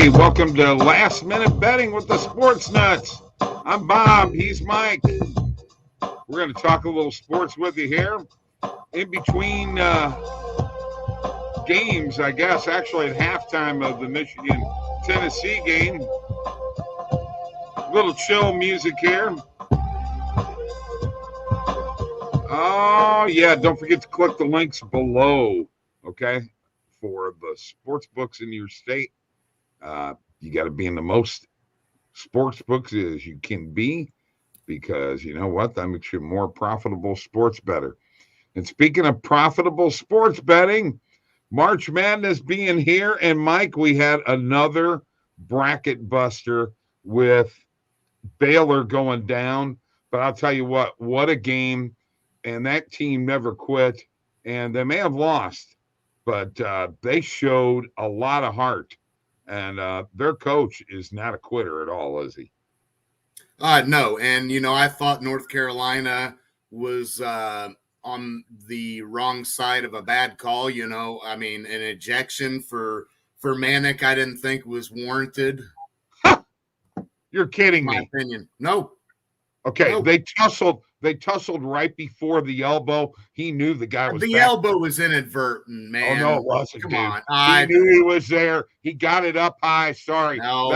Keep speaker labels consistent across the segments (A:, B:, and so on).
A: Hey, welcome to Last Minute Betting with the Sports Nuts. I'm Bob. He's Mike. We're going to talk a little sports with you here. In between games, I guess, actually at halftime of the Michigan-Tennessee game. Little chill music here. Oh, yeah, don't forget to click the links below, okay, for the sports books in your state. You got to be in the most sports books as you can be, because you know what? That makes you more profitable sports bettor. And speaking of profitable sports betting, March Madness being here, and Mike, we had another bracket buster with Baylor going down. But I'll tell you what a game. And that team never quit. And they may have lost, but they showed a lot of heart. And their coach is not a quitter at all, is he?
B: No. And, I thought North Carolina was on the wrong side of a bad call. An ejection for Manick I didn't think was warranted.
A: You're kidding
B: me.
A: My
B: opinion. No.
A: Okay, no. They tussled right before the elbow. He knew the guy was
B: the elbow was inadvertent, man.
A: Oh, no, it wasn't.
B: Come
A: dude.
B: on.
A: He knew he was there. He got it up high. Sorry.
B: No.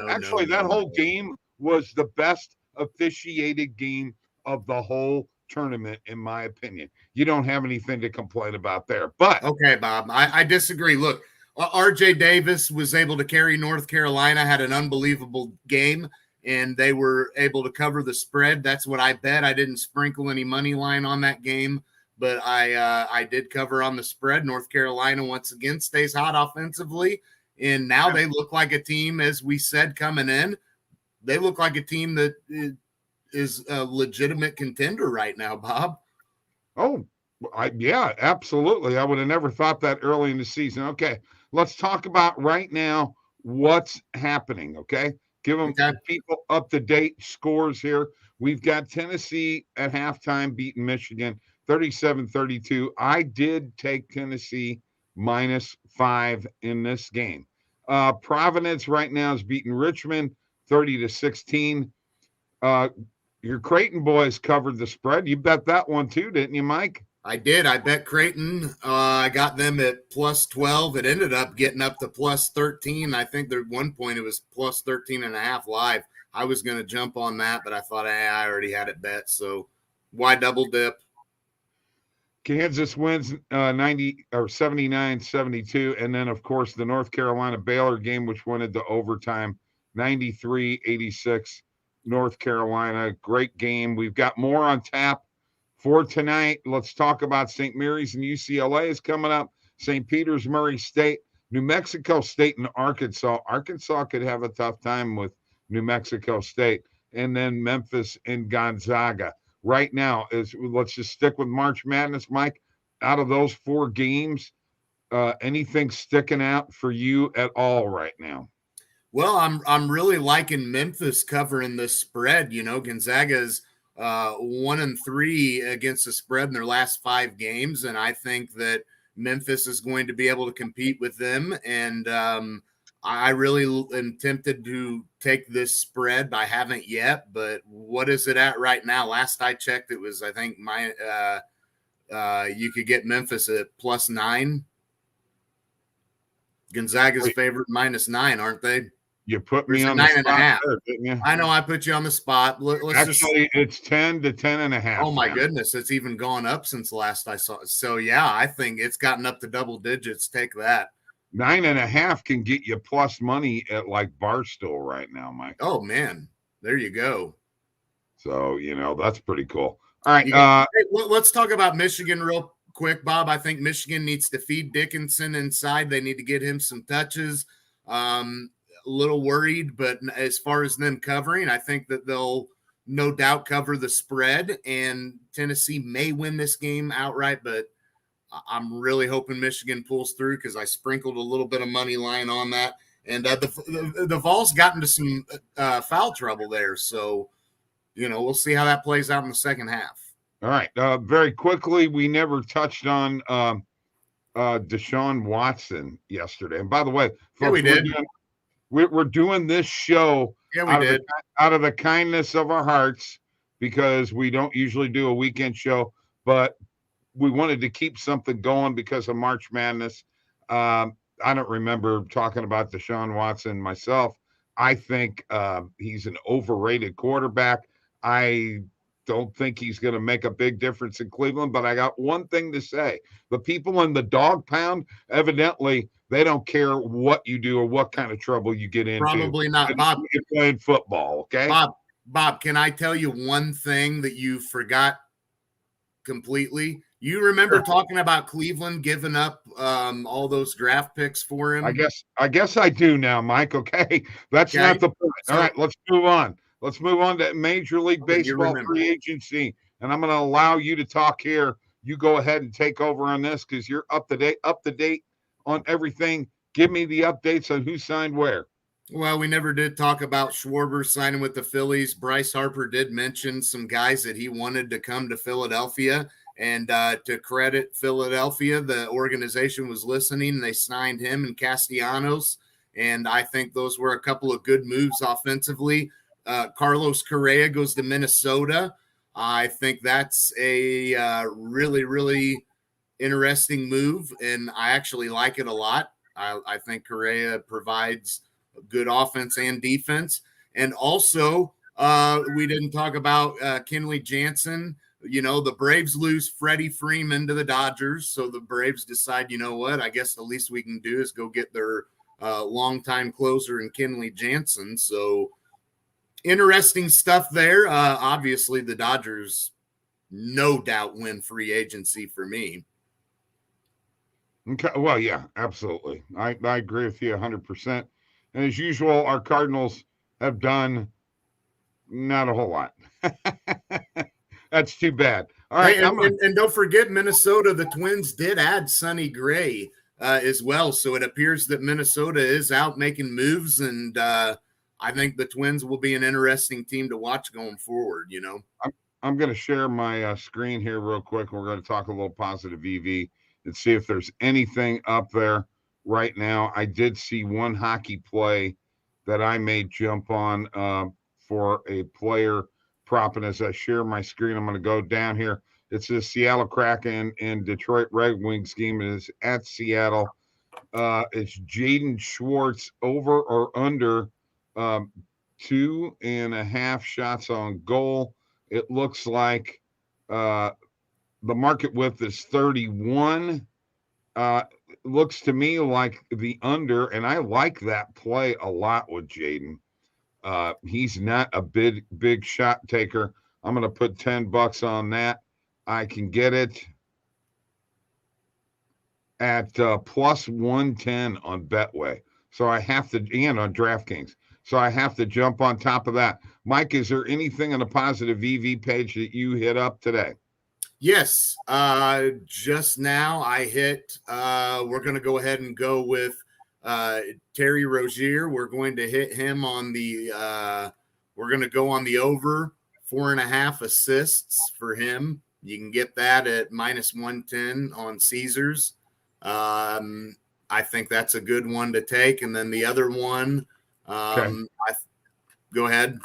A: Actually, that whole game was the best officiated game of the whole tournament, in my opinion. You don't have anything to complain about there. But
B: okay, Bob, I disagree. Look, RJ Davis was able to carry North Carolina, had an unbelievable game, and they were able to cover the spread. That's what I bet. I didn't sprinkle any money line on that game, but I did cover on the spread. North Carolina, once again, stays hot offensively, and now they look like a team, as we said coming in, they look like a team that is a legitimate contender right now, Bob.
A: Oh, yeah, absolutely. I would have never thought that early in the season. Okay, let's talk about right now what's happening, okay? Give them people up-to-date scores here. We've got Tennessee at halftime beating Michigan 37-32. I did take Tennessee -5 in this game. Providence right now is beating Richmond 30-16. Your Creighton boys covered the spread. You bet that one too, didn't you, Mike?
B: I did. I bet Creighton. I got them at +12. It ended up getting up to +13. I think at one point it was +13.5 live. I was going to jump on that, but I thought I already had it bet. So why double dip?
A: Kansas wins 79-72. And then, of course, the North Carolina Baylor game, which went into overtime, 93-86. North Carolina. Great game. We've got more on tap for tonight. Let's talk about St. Mary's and UCLA is coming up. St. Peter's, Murray State, New Mexico State, and Arkansas. Arkansas could have a tough time with New Mexico State. And then Memphis and Gonzaga. Right now, let's just stick with March Madness, Mike. Out of those 4 games, anything sticking out for you at all right now?
B: Well, I'm really liking Memphis covering the spread. Gonzaga's 1-3 against the spread in their last 5 games, and I think that Memphis is going to be able to compete with them. And I really am tempted to take this spread. I haven't yet, but what is it at right now? Last I checked, it was, I think, you could get Memphis at +9. Gonzaga's favorite -9, aren't they?
A: You put me on the spot there, didn't you?
B: I know I put you on the spot.
A: It's 10 to 10.5.
B: Oh my goodness, it's even gone up since last I saw it. So yeah, I think it's gotten up to double digits. Take that.
A: 9.5 can get you plus money at like Barstool right now, Mike.
B: Oh man, there you go.
A: So that's pretty cool. All right,
B: let's talk about Michigan real quick, Bob. I think Michigan needs to feed Dickinson inside. They need to get him some touches. A little worried, but as far as them covering, I think that they'll no doubt cover the spread, and Tennessee may win this game outright, but I'm really hoping Michigan pulls through because I sprinkled a little bit of money line on that. And the Vols got into some foul trouble there. So, we'll see how that plays out in the second half.
A: All right. Very quickly, we never touched on Deshaun Watson yesterday. And by the way, folks, we're doing this show
B: Yeah, we
A: out of
B: did.
A: out of the kindness of our hearts, because we don't usually do a weekend show, but we wanted to keep something going because of March Madness. I don't remember talking about Deshaun Watson myself. I think he's an overrated quarterback. I don't think he's going to make a big difference in Cleveland, but I got one thing to say. The people in the dog pound, evidently, they don't care what you do or what kind of trouble you get into.
B: Probably not, Bob.
A: You're playing football, okay?
B: Bob, can I tell you one thing that you forgot completely? You remember talking about Cleveland giving up all those draft picks for him?
A: I guess I do now, Mike. Okay, that's not the point. All right, let's move on. Let's move on to Major League Baseball free agency, and I'm going to allow you to talk here. You go ahead and take over on this because you're up to date on everything. Give me the updates on who signed where.
B: Well, we never did talk about Schwarber signing with the Phillies. Bryce Harper did mention some guys that he wanted to come to Philadelphia. And to credit Philadelphia, the organization was listening, and they signed him and Castellanos. And I think those were a couple of good moves offensively. Carlos Correa goes to Minnesota. I think that's a really, really interesting move, and I actually like it a lot. I think Correa provides good offense and defense. And also, we didn't talk about Kenley Jansen. You know, the Braves lose Freddie Freeman to the Dodgers. So the Braves decide, you know what, I guess the least we can do is go get their longtime closer in Kenley Jansen. So interesting stuff there. Obviously, the Dodgers no doubt win free agency for me.
A: Okay. Well, yeah, absolutely. I agree with you 100%. And as usual, our Cardinals have done not a whole lot. That's too bad. All right.
B: Hey, and don't forget, Minnesota, the Twins did add Sonny Gray as well. So it appears that Minnesota is out making moves, and I think the Twins will be an interesting team to watch going forward, you know.
A: I'm going to share my screen here real quick. We're going to talk a little positive EV and see if there's anything up there right now. I did see one hockey play that I may jump on for a player prop. And as I share my screen, I'm going to go down here. It's the Seattle Kraken and Detroit Red Wings game. It is at Seattle. It's Jaden Schwartz over or under 2.5 shots on goal. It looks like the market width is 31. Looks to me like the under, and I like that play a lot with Jaden. He's not a big shot taker. I'm going to put $10 on that. I can get it at plus 110 on Betway. So I have to, and on DraftKings. So I have to jump on top of that. Mike, is there anything on the positive EV page that you hit up today?
B: Yes. Just now I hit, we're going to go ahead and go with Terry Rozier. We're going to hit him on the, we're going to go on the over 4.5 assists for him. You can get that at minus 110 on Caesars. I think that's a good one to take. And then the other one, go ahead.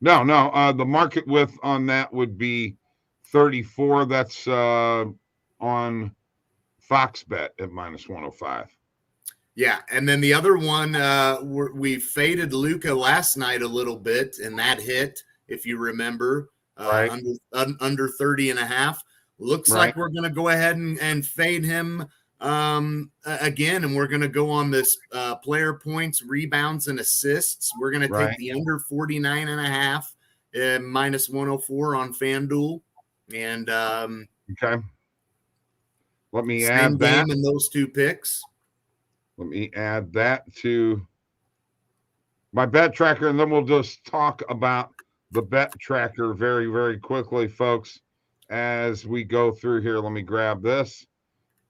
A: No. The market width on that would be 34. That's on Fox Bet at minus 105.
B: Yeah, and then the other one, we faded Luka last night a little bit, and that hit, if you remember,
A: right.
B: under 30.5. Looks like we're going to go ahead and fade him again, and we're going to go on this player points, rebounds, and assists. We're going to take the under 49.5 minus 104 on FanDuel. And
A: okay, let me
B: same
A: add that
B: game in those two picks.
A: Let me add that to my bet tracker, and then we'll just talk about the bet tracker very, very quickly, folks, as we go through here. Let me grab this.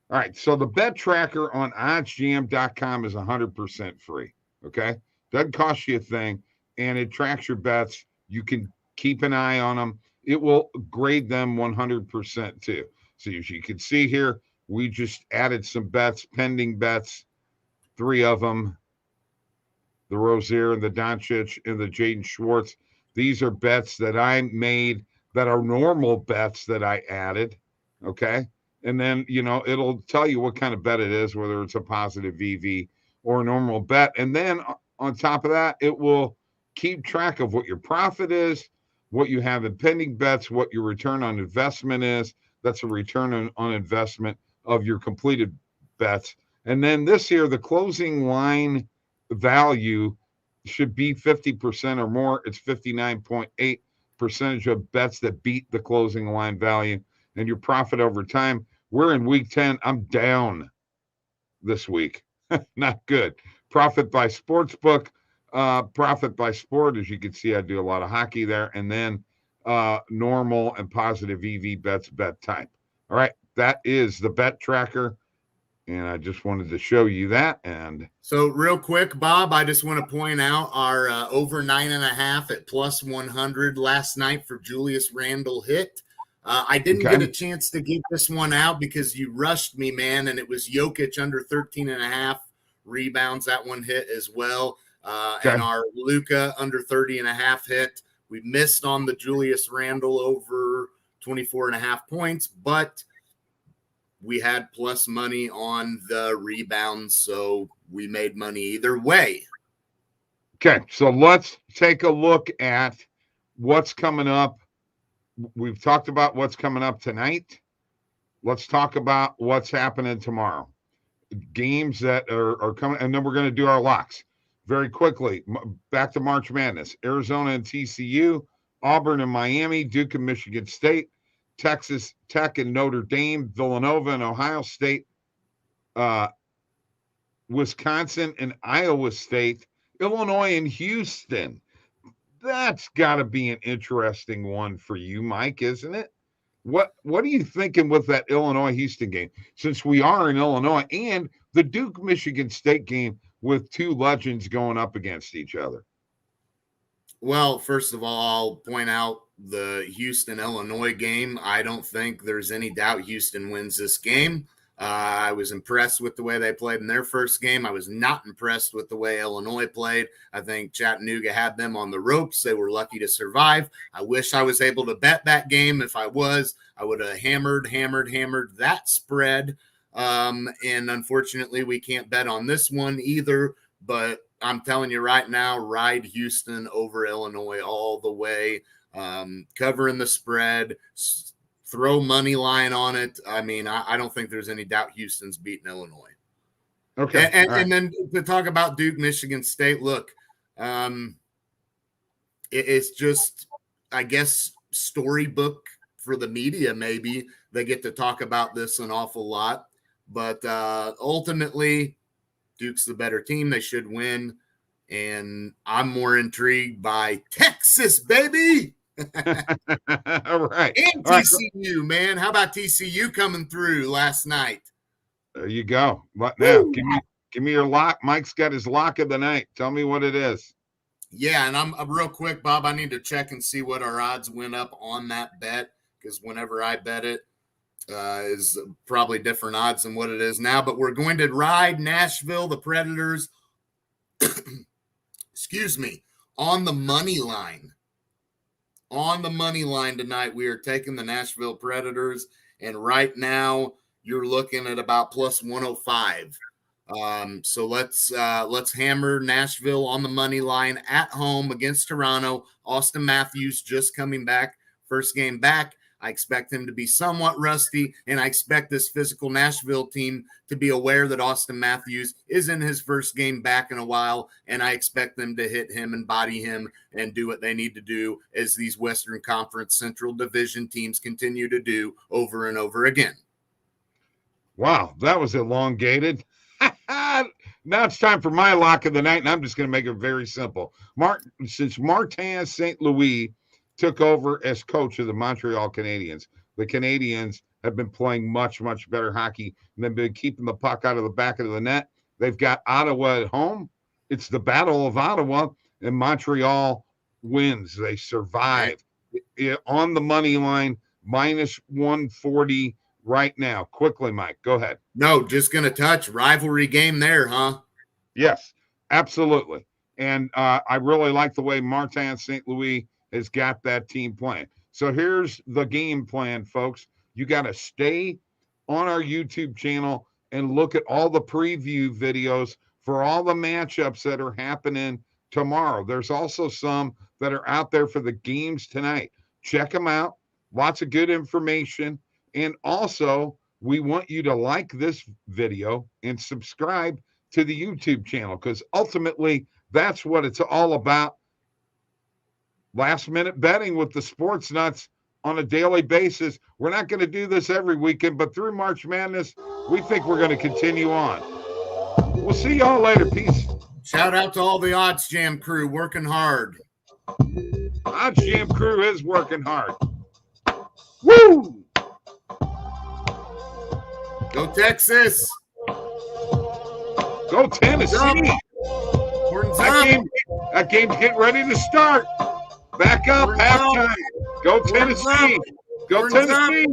A: All right, so the bet tracker on oddsjam.com is 100% free, okay? Doesn't cost you a thing, and it tracks your bets. You can keep an eye on them. It will grade them 100% too. So as you can see here, we just added some bets, pending bets, 3 of them. the Rozier and the Doncic and the Jaden Schwartz. These are bets that I made that are normal bets that I added. Okay. And then, it'll tell you what kind of bet it is, whether it's a positive VV or a normal bet. And then on top of that, it will keep track of what your profit is, what you have in pending bets, what your return on investment is. That's a return on investment of your completed bets. And then this year, the closing line value should be 50% or more. It's 59.8% of bets that beat the closing line value. And your profit over time. We're in week 10. I'm down this week. Not good. Profit by sportsbook, profit by sport. As you can see, I do a lot of hockey there. And then normal and positive EV bets, bet type. All right. That is the bet tracker. And I just wanted to show you that. And
B: so real quick, Bob, I just want to point out our over 9.5 at plus 100 last night for Julius Randle hit. I didn't get a chance to get this one out because you rushed me, man, and it was Jokic under 13.5 rebounds. That one hit as well. And our Luka under 30.5 hit. We missed on the Julius Randle over 24.5 points, but we had plus money on the rebounds, so we made money either way.
A: Okay, so let's take a look at what's coming up. We've talked about what's coming up tonight. Let's talk about what's happening tomorrow. Games that are coming, and then we're going to do our locks very quickly. Back to March Madness. Arizona and TCU, Auburn and Miami, Duke and Michigan State, Texas Tech and Notre Dame, Villanova and Ohio State, Wisconsin and Iowa State, Illinois and Houston. That's got to be an interesting one for you, Mike, isn't it? What are you thinking with that Illinois-Houston game? Since we are in Illinois, and the Duke-Michigan State game with two legends going up against each other.
B: Well, first of all, I'll point out the Houston-Illinois game. I don't think there's any doubt Houston wins this game. I was impressed with the way they played in their first game. I was not impressed with the way Illinois played. I think Chattanooga had them on the ropes. They were lucky to survive. I wish I was able to bet that game. If I was, I would have hammered that spread. And unfortunately, we can't bet on this one either. But I'm telling you right now, ride Houston over Illinois all the way, covering the spread, throw money line on it. I mean, I don't think there's any doubt Houston's beating Illinois.
A: Okay.
B: And then to talk about Duke, Michigan State, look, it's just, I guess, storybook for the media. Maybe they get to talk about this an awful lot, but ultimately Duke's the better team. They should win. And I'm more intrigued by Texas, baby.
A: All right.
B: And TCU, man. How about TCU coming through last night?
A: There you go. What now? Give me your lock. Mike's got his lock of the night. Tell me what it is.
B: Yeah, and I'm real quick, Bob. I need to check and see what our odds went up on that bet, because whenever I bet it is probably different odds than what it is now. But we're going to ride Nashville, the Predators. Excuse me, on the money line. On the money line tonight, we are taking the Nashville Predators, and right now you're looking at about plus 105. So let's hammer Nashville on the money line at home against Toronto. Austin Matthews just coming back, first game back. I expect him to be somewhat rusty, and I expect this physical Nashville team to be aware that Austin Matthews is in his first game back in a while, and I expect them to hit him and body him and do what they need to do as these Western Conference Central Division teams continue to do over and over again.
A: Wow, that was elongated. Now it's time for my lock of the night, and I'm just going to make it very simple. Since Martin St. Louis took over as coach of the Montreal Canadiens, the Canadiens have been playing much, much better hockey, and they've been keeping the puck out of the back of the net. They've got Ottawa at home. It's the Battle of Ottawa, and Montreal wins. They survive. On the money line, minus 140 right now. Quickly, Mike, go ahead.
B: No, just going to touch rivalry game there, huh?
A: Yes, absolutely. And I really like the way Martin St. Louis has got that team playing. So here's the game plan, folks. You got to stay on our YouTube channel and look at all the preview videos for all the matchups that are happening tomorrow. There's also some that are out there for the games tonight. Check them out. Lots of good information. And also, we want you to like this video and subscribe to the YouTube channel, because ultimately that's what it's all about. Last minute betting with the Sports Nuts on a daily basis. We're not going to do this every weekend, but through March Madness, we think we're going to continue on. We'll see y'all later. Peace.
B: Shout out to all the OddsJam crew working hard.
A: OddsJam crew is working hard. Woo!
B: Go Texas.
A: Go Tennessee. That game's getting ready to start. Back up, halftime. Go Tennessee. Go Tennessee.